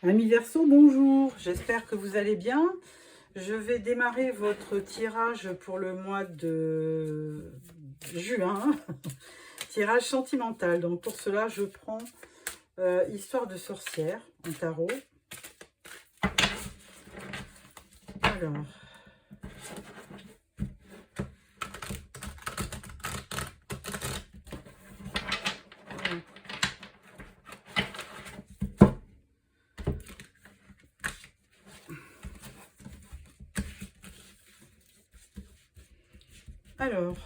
Amis Verseau, bonjour, j'espère que vous allez bien. Je vais démarrer votre tirage pour le mois de juin, tirage sentimental. Donc pour cela, je prends Histoire de sorcière en tarot. Alors, alors,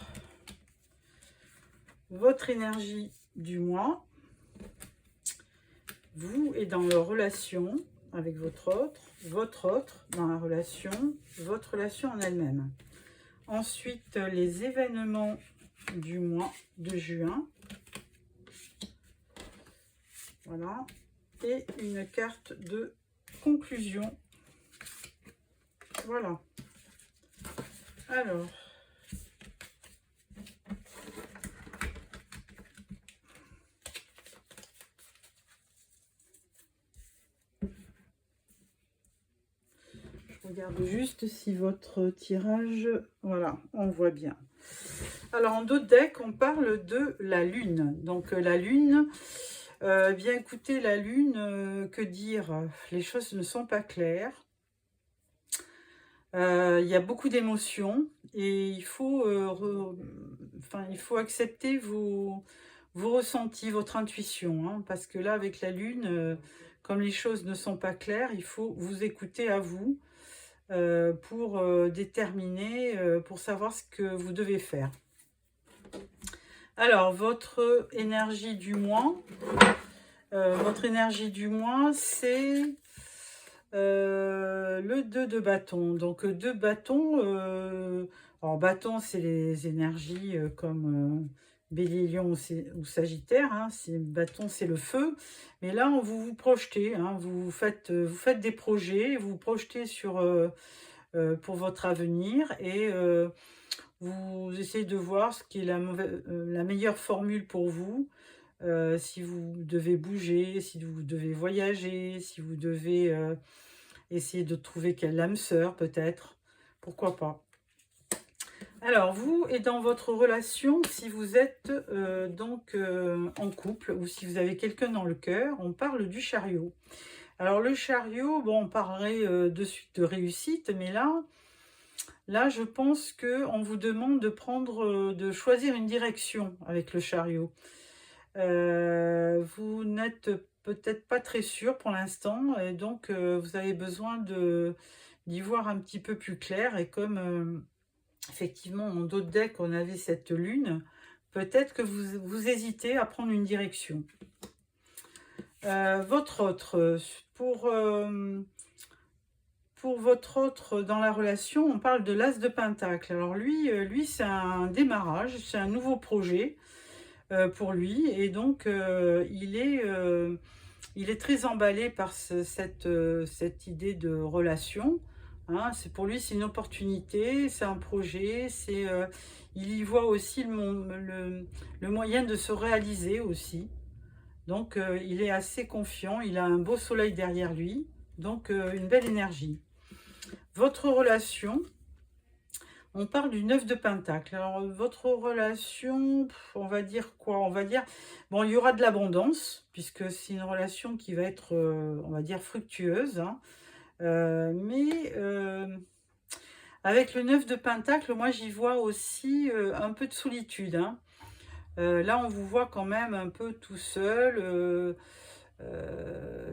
votre énergie du mois, vous et dans leur relation avec votre autre dans la relation, votre relation en elle-même. Ensuite, les événements du mois de juin. Voilà. Et une carte de conclusion. Voilà. Alors. Je regarde juste si votre tirage... Voilà, on voit bien. Alors, en dos de deck, on parle de la Lune. Donc, la Lune... bien écoutez, la Lune, que dire? Les choses ne sont pas claires. Il y a beaucoup d'émotions et il faut, il faut accepter vos ressentis, votre intuition. Hein, parce que là, avec la Lune, comme les choses ne sont pas claires, il faut vous écouter à vous pour déterminer, pour savoir ce que vous devez faire. Alors, votre énergie du mois... c'est le 2 de bâton. Donc 2 bâtons, alors bâton c'est les énergies comme Bélier, Lion ou Sagittaire, hein, bâton c'est le feu, mais là vous vous projetez, hein, vous faites des projets, vous vous projetez sur, pour votre avenir et vous essayez de voir ce qui est la meilleure formule pour vous. Si vous devez bouger, si vous devez voyager, si vous devez essayer de trouver quelle âme sœur peut-être, pourquoi pas. Alors vous et dans votre relation, si vous êtes en couple ou si vous avez quelqu'un dans le cœur, on parle du chariot. Alors le chariot, bon, on parlerait de suite de réussite, mais là je pense qu'on vous demande de choisir une direction avec le chariot. Vous n'êtes peut-être pas très sûr pour l'instant et donc vous avez besoin d'y voir un petit peu plus clair et comme effectivement en dos de deck on avait cette lune, peut-être que vous hésitez à prendre une direction. Votre autre, pour votre autre dans la relation, on parle de l'as de Pentacle. Alors lui c'est un démarrage, c'est un nouveau projet. Pour lui et donc il est très emballé par cette idée de relation, hein. Pour lui c'est une opportunité, c'est un projet, il y voit aussi le moyen de se réaliser aussi, donc il est assez confiant, il a un beau soleil derrière lui, donc une belle énergie. Votre relation, on parle du 9 de Pentacle. Alors, votre relation, on va dire quoi? On va dire, bon, il y aura de l'abondance, puisque c'est une relation qui va être, on va dire, fructueuse. Hein. Mais avec le 9 de Pentacle, moi, j'y vois aussi un peu de solitude. Hein. Là, on vous voit quand même un peu tout seul.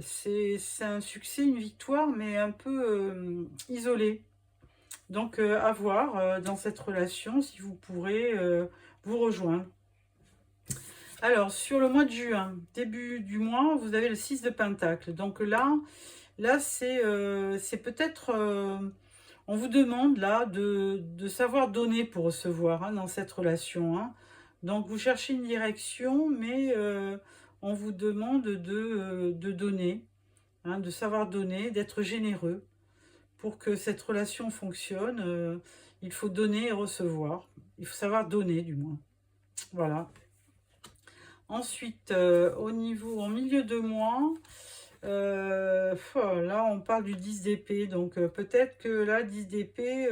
C'est un succès, une victoire, mais un peu isolé. Donc, à voir dans cette relation si vous pourrez vous rejoindre. Alors, sur le mois de juin, début du mois, vous avez le 6 de Pentacle. Donc là c'est peut-être... on vous demande là de savoir donner pour recevoir hein, dans cette relation. Hein. Donc, vous cherchez une direction, mais on vous demande de donner, hein, de savoir donner, d'être généreux. Pour que cette relation fonctionne, il faut donner et recevoir. Il faut savoir donner, du moins. Voilà. Ensuite, en milieu de mois, Là, on parle du 10 d'épée, donc peut-être que là, 10 d'épée,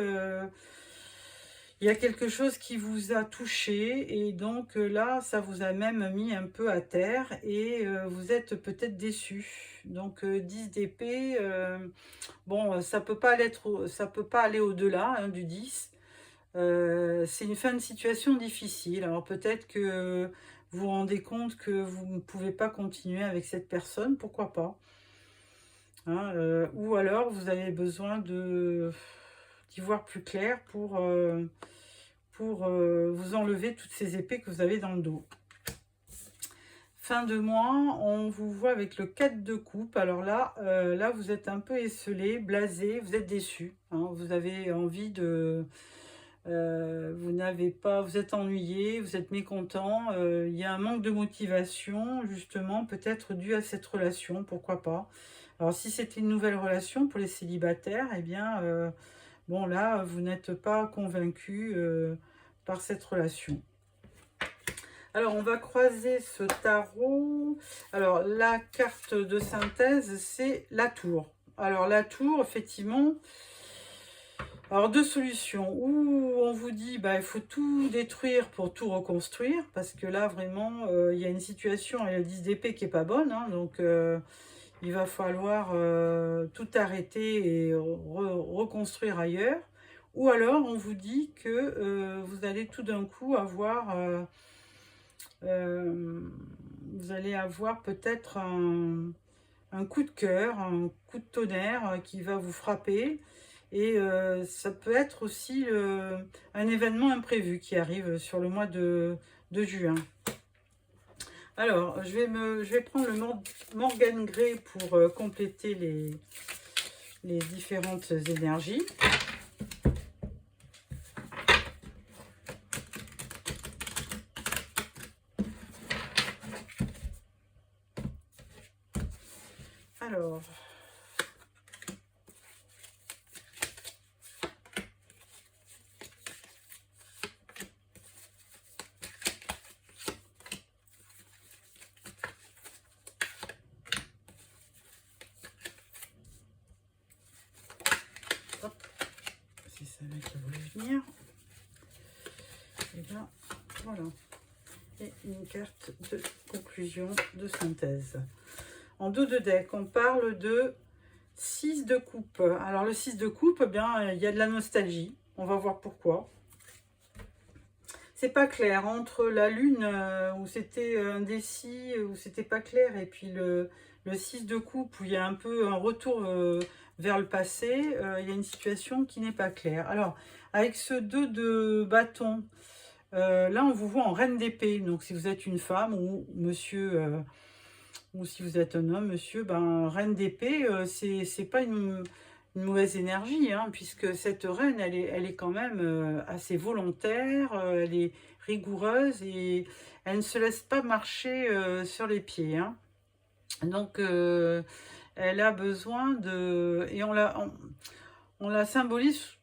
il y a quelque chose qui vous a touché et donc là, ça vous a même mis un peu à terre et vous êtes peut-être déçu. Donc 10 d'épée, bon, ça peut pas aller au-delà hein, du 10. C'est une fin de situation difficile. Alors peut-être que vous vous rendez compte que vous ne pouvez pas continuer avec cette personne, pourquoi pas. Hein, ou alors vous avez besoin d'y voir plus clair pour vous enlever toutes ces épées que vous avez dans le dos. Fin de mois, on vous voit avec le 4 de coupe. Alors là, là vous êtes un peu esselé, blasé, vous êtes déçu. Hein, vous avez envie de... vous n'avez pas, vous êtes ennuyé, vous êtes mécontent. Il y a un manque de motivation, justement, peut-être dû à cette relation, pourquoi pas. Alors si c'était une nouvelle relation pour les célibataires, eh bien, bon là, vous n'êtes pas convaincu par cette relation. Alors, on va croiser ce tarot. Alors, la carte de synthèse, c'est la tour. Alors, la tour, effectivement, alors deux solutions. Ou on vous dit, bah, il faut tout détruire pour tout reconstruire, parce que là, vraiment, il y a une situation, il y a le 10 d'épée qui n'est pas bonne, hein, donc il va falloir tout arrêter et reconstruire ailleurs. Ou alors, on vous dit que vous allez tout d'un coup avoir... vous allez avoir peut-être un coup de cœur, un coup de tonnerre qui va vous frapper. Et ça peut être aussi un événement imprévu qui arrive sur le mois de juin. Alors, je vais prendre le Morgan Grey pour compléter les différentes énergies. Alors, hop, c'est ça qui voulait venir. Et là, voilà. Et une carte de conclusion, de synthèse. En dos de deck, on parle de 6 de coupe. Alors le 6 de coupe, eh bien, il y a de la nostalgie. On va voir pourquoi. C'est pas clair entre la lune où c'était indécis, où c'était pas clair, et puis le 6 de coupe où il y a un peu un retour vers le passé. Il y a une situation qui n'est pas claire. Alors avec ce 2 de bâton, là on vous voit en reine d'épée. Donc si vous êtes une femme ou monsieur... ou si vous êtes un homme, monsieur, ben, reine d'épée, c'est pas une mauvaise énergie, hein, puisque cette reine, elle est quand même assez volontaire, elle est rigoureuse et elle ne se laisse pas marcher sur les pieds. Hein. Donc, elle a besoin de... Et on la symbolise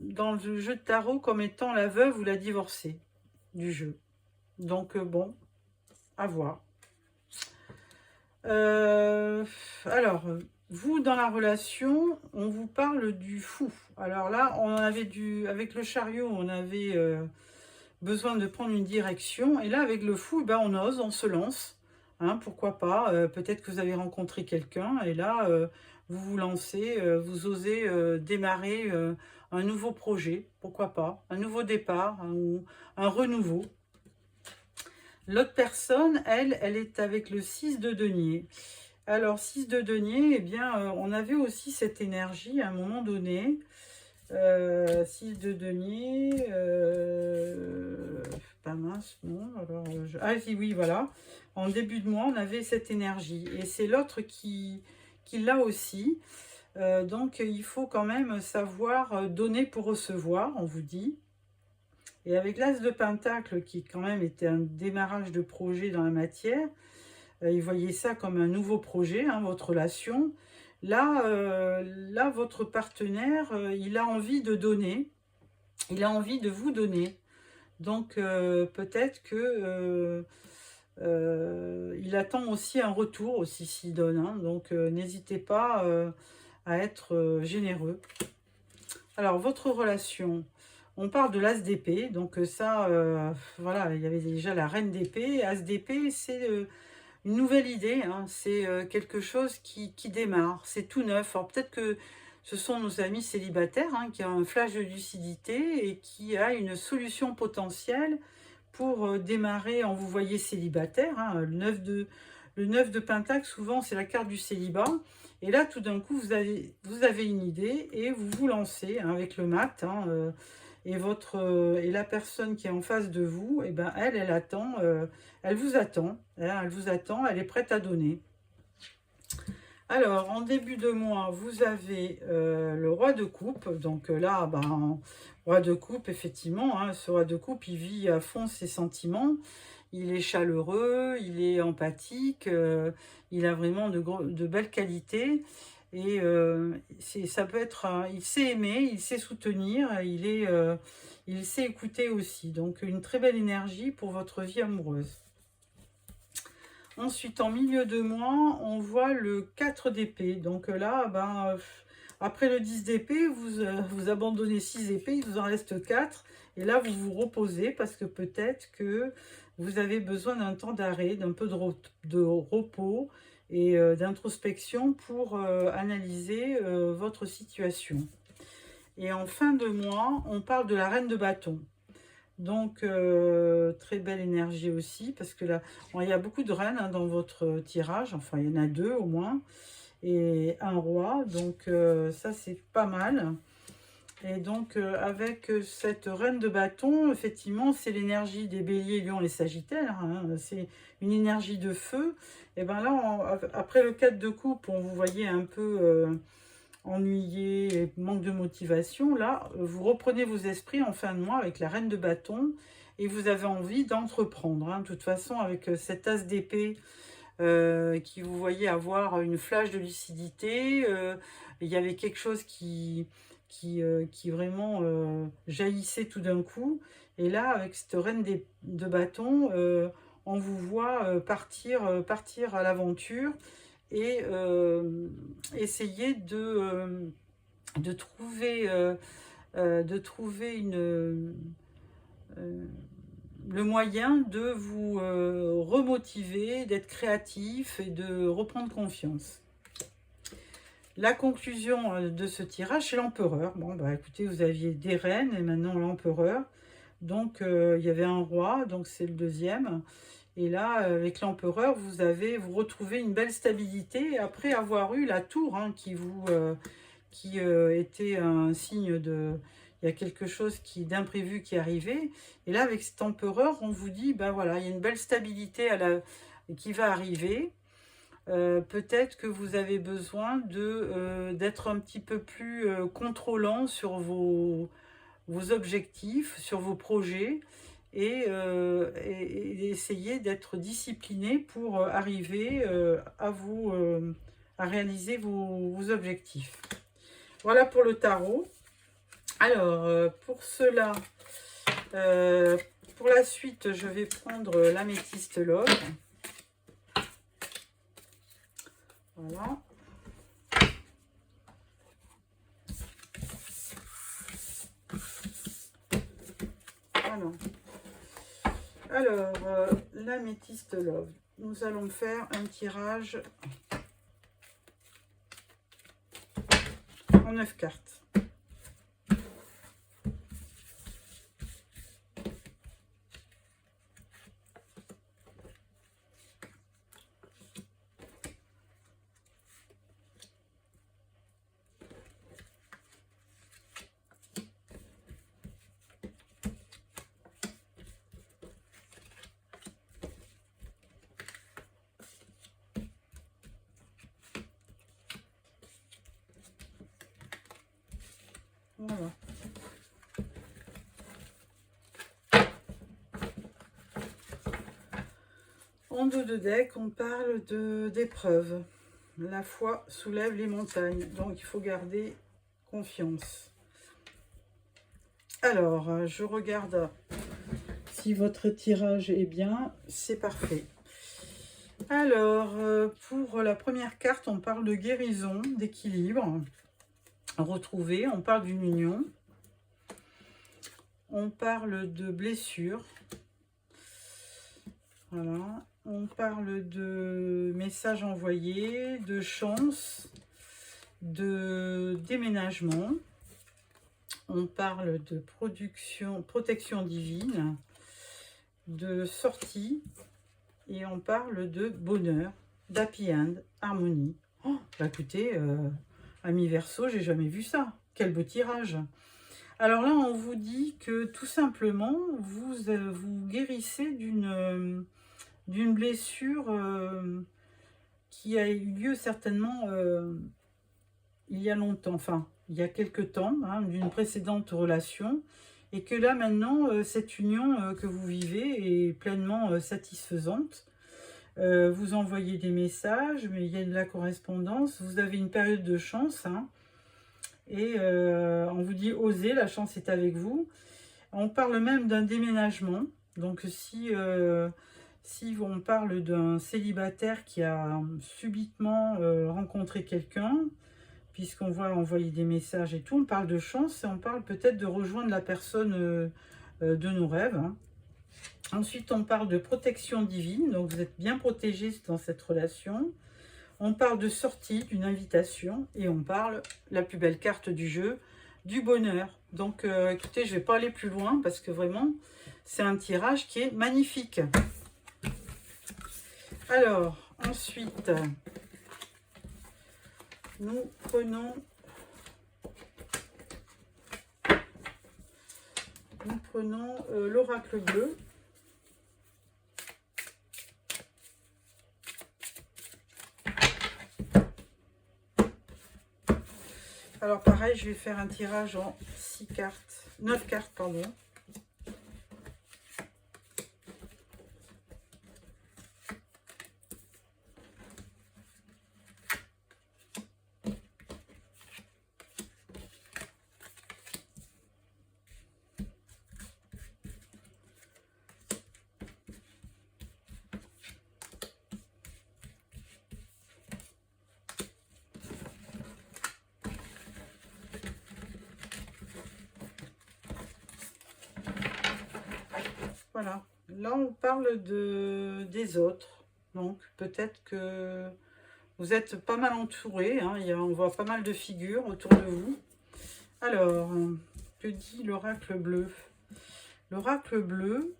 dans le jeu de tarot comme étant la veuve ou la divorcée du jeu. Donc, bon, à voir. Alors, vous, dans la relation, on vous parle du fou. Alors là, on avait avec le chariot, on avait besoin de prendre une direction. Et là, avec le fou, ben, on ose, on se lance. Hein, pourquoi pas peut-être que vous avez rencontré quelqu'un et là, vous vous lancez, vous osez démarrer un nouveau projet. Pourquoi pas? Un nouveau départ, un renouveau. L'autre personne, elle est avec le 6 de denier. Alors, 6 de denier, eh bien, on avait aussi cette énergie à un moment donné. 6 de denier, pas mince, non. Alors, ah oui, voilà. En début de mois, on avait cette énergie. Et c'est l'autre qui l'a aussi. Donc, il faut quand même savoir donner pour recevoir, on vous dit. Et avec l'As de Pentacle, qui quand même était un démarrage de projet dans la matière, il voyait ça comme un nouveau projet, hein, votre relation. Là, là votre partenaire, il a envie de donner, il a envie de vous donner. Donc, peut-être que il attend aussi un retour, aussi s'il donne, hein, donc n'hésitez pas à être généreux. Alors, votre relation, on parle de l'as d'épée, donc ça, voilà, il y avait déjà la reine d'épée. As d'épée, c'est une nouvelle idée, hein, c'est quelque chose qui démarre, c'est tout neuf. Alors peut-être que ce sont nos amis célibataires, hein, qui ont un flash de lucidité et qui a une solution potentielle pour démarrer. En vous voyez célibataire, hein, le 9 de Pentacle, souvent c'est la carte du célibat. Et là, tout d'un coup, vous avez une idée et vous vous lancez, hein, avec le mat. Hein, et la personne qui est en face de vous, eh ben, elle attend, elle vous attend, hein, elle vous attend, elle est prête à donner. Alors, en début de mois, vous avez le roi de coupe. Donc là, ben, roi de coupe, effectivement, hein, ce roi de coupe, il vit à fond ses sentiments. Il est chaleureux, il est empathique, il a vraiment de belles qualités. Et ça peut être, il sait aimer, il sait soutenir, il sait écouter aussi. Donc une très belle énergie pour votre vie amoureuse. Ensuite, en milieu de mois, on voit le 4 d'épée. Donc là, ben, après le 10 d'épée, vous abandonnez 6 épées, il vous en reste 4. Et là, vous vous reposez parce que peut-être que vous avez besoin d'un temps d'arrêt, d'un peu de repos et d'introspection pour analyser votre situation. Et en fin de mois, on parle de la reine de bâton. Donc, très belle énergie aussi, parce que là, bon, il y a beaucoup de reines, hein, dans votre tirage. Enfin, il y en a 2 au moins, et un roi. Donc, ça, c'est pas mal. Et donc, avec cette reine de bâton, effectivement, c'est l'énergie des béliers, lions et sagittaires. Hein, c'est une énergie de feu. Et bien là, après le 4 de coupe, on vous voyait un peu ennuyé, et manque de motivation. Là, vous reprenez vos esprits en fin de mois avec la reine de bâton et vous avez envie d'entreprendre. Hein. De toute façon, avec cet as d'épée qui vous voyez avoir une flash de lucidité, il y avait quelque chose qui vraiment jaillissait tout d'un coup. Et là, avec cette reine de bâton, on vous voit partir à l'aventure et essayer de trouver le moyen de vous remotiver, d'être créatif et de reprendre confiance. La conclusion de ce tirage, c'est l'empereur. Bon, bah écoutez, vous aviez des reines et maintenant l'empereur. Donc, il y avait un roi, donc c'est le deuxième. Et là, avec l'empereur, vous retrouvez une belle stabilité après avoir eu la tour, hein, qui était un signe de... Il y a quelque chose d'imprévu qui est arrivé. Et là, avec cet empereur, on vous dit, ben voilà, il y a une belle stabilité qui va arriver. Peut-être que vous avez besoin d'être un petit peu plus contrôlant sur vos objectifs, sur vos projets, et essayer d'être discipliné pour arriver à réaliser vos objectifs. Voilà pour le tarot. Alors, pour cela, pour la suite, je vais prendre l'améthyste love. Voilà. Alors, l'améthyste love. Nous allons faire un tirage en 9 cartes. Voilà. En dos de deck, on parle d'épreuves. La foi soulève les montagnes, donc il faut garder confiance. Alors, je regarde si votre tirage est bien, c'est parfait. Alors, pour la première carte, on parle de guérison, d'équilibre retrouvé, on parle d'une union, on parle de blessure, voilà, on parle de messages envoyés, de chance, de déménagement, on parle de protection divine, de sortie, et on parle de bonheur, d'happy end, harmonie. Oh, bah écoutez, ami Verseau, j'ai jamais vu ça. Quel beau tirage. Alors là, on vous dit que tout simplement, vous guérissez d'une blessure qui a eu lieu certainement il y a longtemps, enfin, il y a quelque temps, hein, d'une précédente relation, et que là, maintenant, cette union que vous vivez est pleinement satisfaisante. Vous envoyez des messages, mais il y a de la correspondance, vous avez une période de chance, hein, et on vous dit osez, la chance est avec vous. On parle même d'un déménagement, donc si on parle d'un célibataire qui a subitement rencontré quelqu'un, puisqu'on va envoyer des messages et tout, on parle de chance et on parle peut-être de rejoindre la personne de nos rêves, hein. Ensuite, on parle de protection divine, donc vous êtes bien protégé dans cette relation. On parle de sortie, d'une invitation, et on parle, la plus belle carte du jeu, du bonheur. Donc, écoutez, je ne vais pas aller plus loin, parce que vraiment, c'est un tirage qui est magnifique. Alors, ensuite, nous prenons l'oracle bleu. Alors pareil, je vais faire un tirage en 6 cartes, 9 cartes, pardon. Voilà, là on parle des autres, donc peut-être que vous êtes pas mal entouré, hein, on voit pas mal de figures autour de vous. Alors, que dit l'oracle bleu? L'oracle bleu,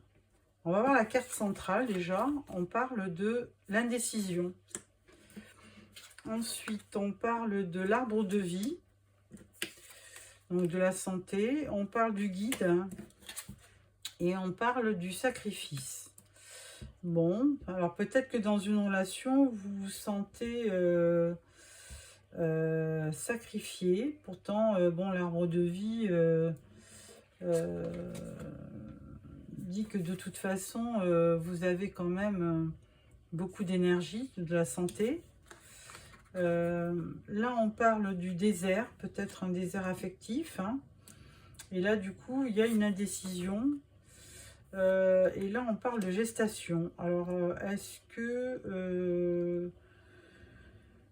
on va voir la carte centrale déjà, on parle de l'indécision. Ensuite, on parle de l'arbre de vie, donc de la santé, on parle du guide, hein, et on parle du sacrifice. Bon, alors peut-être que dans une relation, vous vous sentez sacrifié. Pourtant, bon, l'arbre de vie dit que de toute façon, vous avez quand même beaucoup d'énergie, de la santé. Là, on parle du désert, peut-être un désert affectif, hein. Et là, du coup, il y a une indécision. Et là, on parle de gestation. Alors, est-ce que...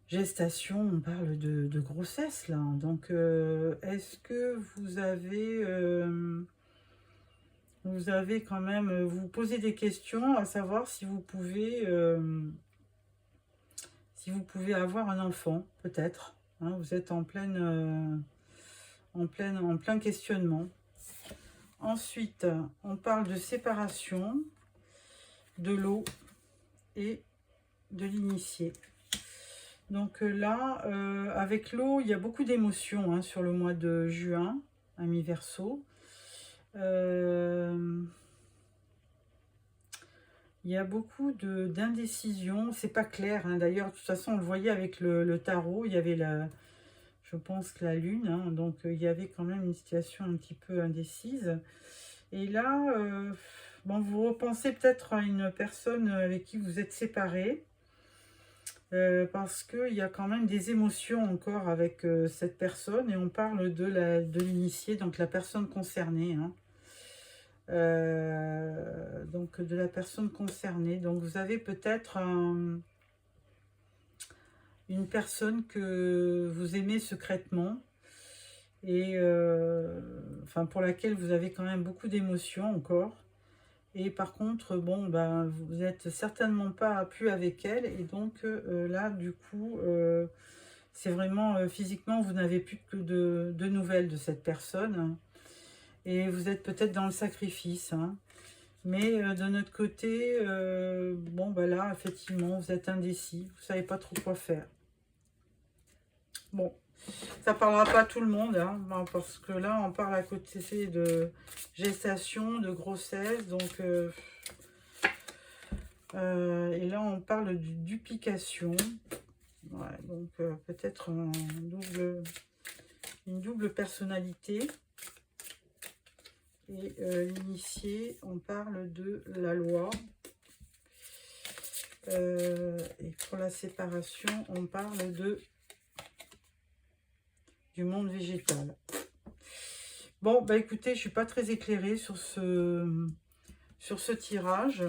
gestation, on parle de grossesse, là. Donc, est-ce que vous avez quand même... vous posez des questions à savoir si vous pouvez avoir un enfant, peut-être, hein. Vous êtes en plein questionnement. Ensuite, on parle de séparation, de l'eau et de l'initié. Donc là, avec l'eau, il y a beaucoup d'émotions, hein, sur le mois de juin, ami Verseau. Il y a beaucoup d'indécision, c'est pas clair, hein. D'ailleurs, de toute façon, on le voyait avec le tarot, il y avait je pense que la lune, hein, donc il y avait quand même une situation un petit peu indécise. Et là, bon, vous repensez peut-être à une personne avec qui vous êtes séparés, parce qu'il y a quand même des émotions encore avec cette personne, et on parle de l'initié, donc la personne concernée, hein. donc de la personne concernée. Donc vous avez peut-être une personne que vous aimez secrètement et enfin pour laquelle vous avez quand même beaucoup d'émotions encore. Et par contre, bon, ben, vous n'êtes certainement pas plus avec elle. Et donc là, du coup, c'est vraiment physiquement, vous n'avez plus que de nouvelles de cette personne. Et vous êtes peut-être dans le sacrifice. Hein. Mais de notre côté, bon, ben là, effectivement, vous êtes indécis. Vous ne savez pas trop quoi faire. Bon, ça ne parlera pas à tout le monde. Hein, parce que là, on parle à côté de gestation, de grossesse. Donc... et là, on parle de duplication. Ouais, donc, peut-être une double personnalité. Et l'initié, on parle de la loi. Et pour la séparation, on parle du monde végétal. Bon, bah écoutez, je ne suis pas très éclairée sur ce tirage.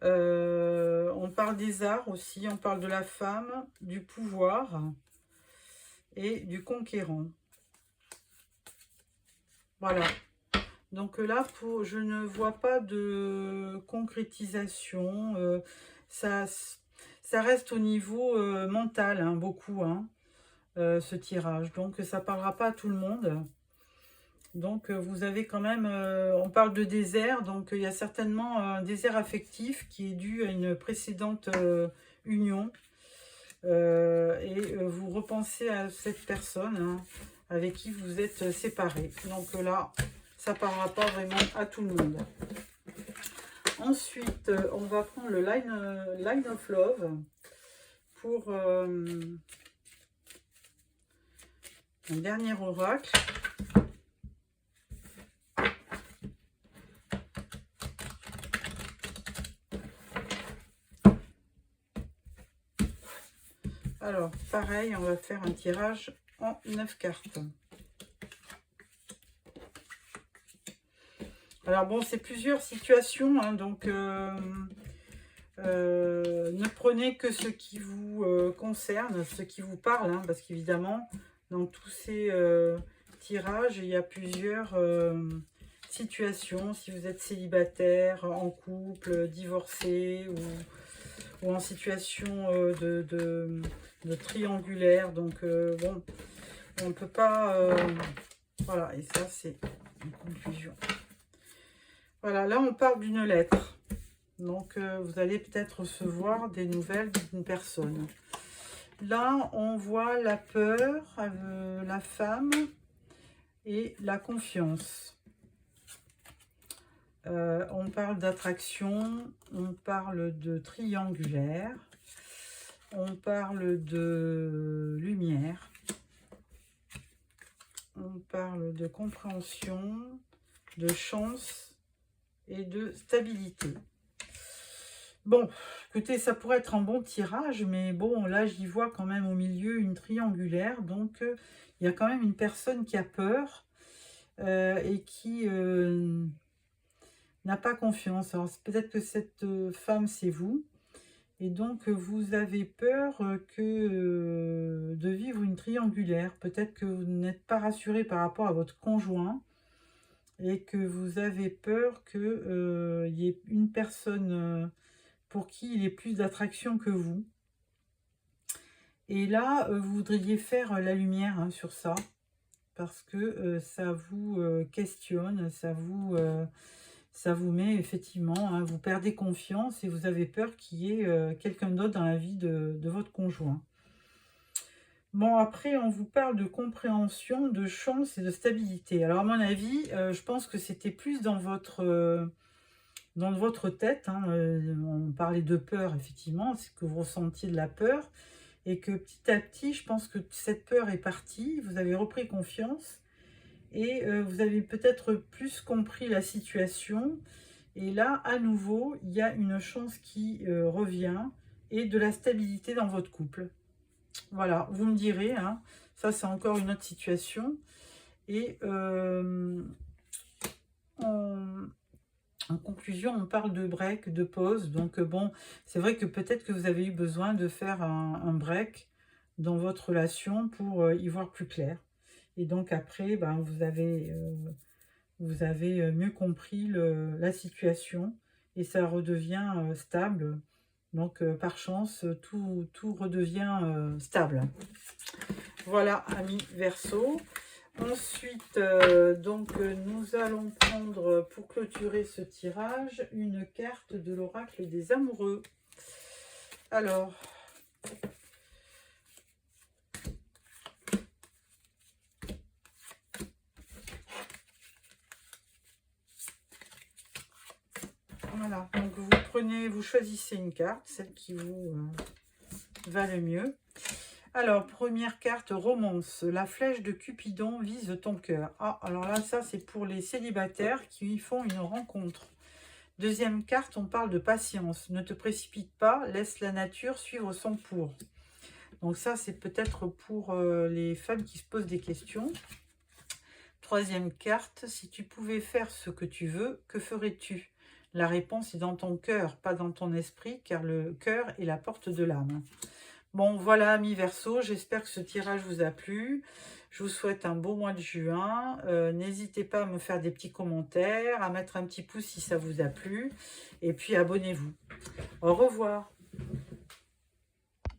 On parle des arts aussi, on parle de la femme, du pouvoir et du conquérant. Voilà. Donc là, je ne vois pas de concrétisation. Ça reste au niveau mental, hein, beaucoup, hein, ce tirage. Donc ça ne parlera pas à tout le monde. Donc vous avez quand même, on parle de désert, donc il y a certainement un désert affectif qui est dû à une précédente union. Et vous repensez à cette personne, hein, avec qui vous êtes séparés. Donc là, ça ne parlera pas vraiment à tout le monde. Ensuite, on va prendre le Line of Love pour un dernier oracle. Alors, pareil, on va faire un tirage en 9 cartes. Alors bon, c'est plusieurs situations, hein, donc ne prenez que ce qui vous concerne, ce qui vous parle, hein, parce qu'évidemment, dans tous ces tirages, il y a plusieurs situations. Si vous êtes célibataire, en couple, divorcé ou en situation de triangulaire, donc bon, on ne peut pas... voilà, et ça, c'est une conclusion. Voilà, là, on parle d'une lettre. Donc, vous allez peut-être recevoir des nouvelles d'une personne. Là, on voit la peur, la femme et la confiance. On parle d'attraction, on parle de triangulaire, on parle de lumière, on parle de compréhension, de chance et de stabilité. Bon, écoutez, ça pourrait être un bon tirage, mais bon, là, j'y vois quand même au milieu une triangulaire. Donc, il y a quand même une personne qui a peur et qui n'a pas confiance. Alors, peut-être que cette femme, c'est vous. Et donc, vous avez peur de vivre une triangulaire. Peut-être que vous n'êtes pas rassuré par rapport à votre conjoint et que vous avez peur qu'il y ait une personne pour qui il est plus d'attraction que vous. Et là, vous voudriez faire la lumière, hein, sur ça, parce que ça vous questionne, ça vous met effectivement, hein, vous perdez confiance et vous avez peur qu'il y ait quelqu'un d'autre dans la vie de votre conjoint. Bon, après, on vous parle de compréhension, de chance et de stabilité. Alors, à mon avis, je pense que c'était plus dans votre tête. Hein, on parlait de peur, effectivement, c'est que vous ressentiez de la peur. Et que petit à petit, je pense que cette peur est partie. Vous avez repris confiance. Et vous avez peut-être plus compris la situation. Et là, à nouveau, il y a une chance qui revient. Et de la stabilité dans votre couple. Voilà, vous me direz, hein, ça c'est encore une autre situation. Et en conclusion, on parle de break, de pause. Donc, bon, c'est vrai que peut-être que vous avez eu besoin de faire un break dans votre relation pour y voir plus clair. Et donc, après, ben, vous avez mieux compris la situation et ça redevient stable. Donc, par chance, tout redevient stable. Voilà, amis Verseau. Ensuite, nous allons prendre, pour clôturer ce tirage, une carte de l'oracle des amoureux. Alors, voilà, donc vous choisissez une carte, celle qui vous va le mieux. Alors, première carte, romance. La flèche de Cupidon vise ton cœur. Ah, alors là, ça, c'est pour les célibataires qui font une rencontre. Deuxième carte, on parle de patience. Ne te précipite pas, laisse la nature suivre son cours. Donc ça, c'est peut-être pour les femmes qui se posent des questions. Troisième carte, si tu pouvais faire ce que tu veux, que ferais-tu? La réponse est dans ton cœur, pas dans ton esprit, car le cœur est la porte de l'âme. Bon, voilà, amis Verseau, j'espère que ce tirage vous a plu. Je vous souhaite un beau mois de juin. N'hésitez pas à me faire des petits commentaires, à mettre un petit pouce si ça vous a plu. Et puis, abonnez-vous. Au revoir.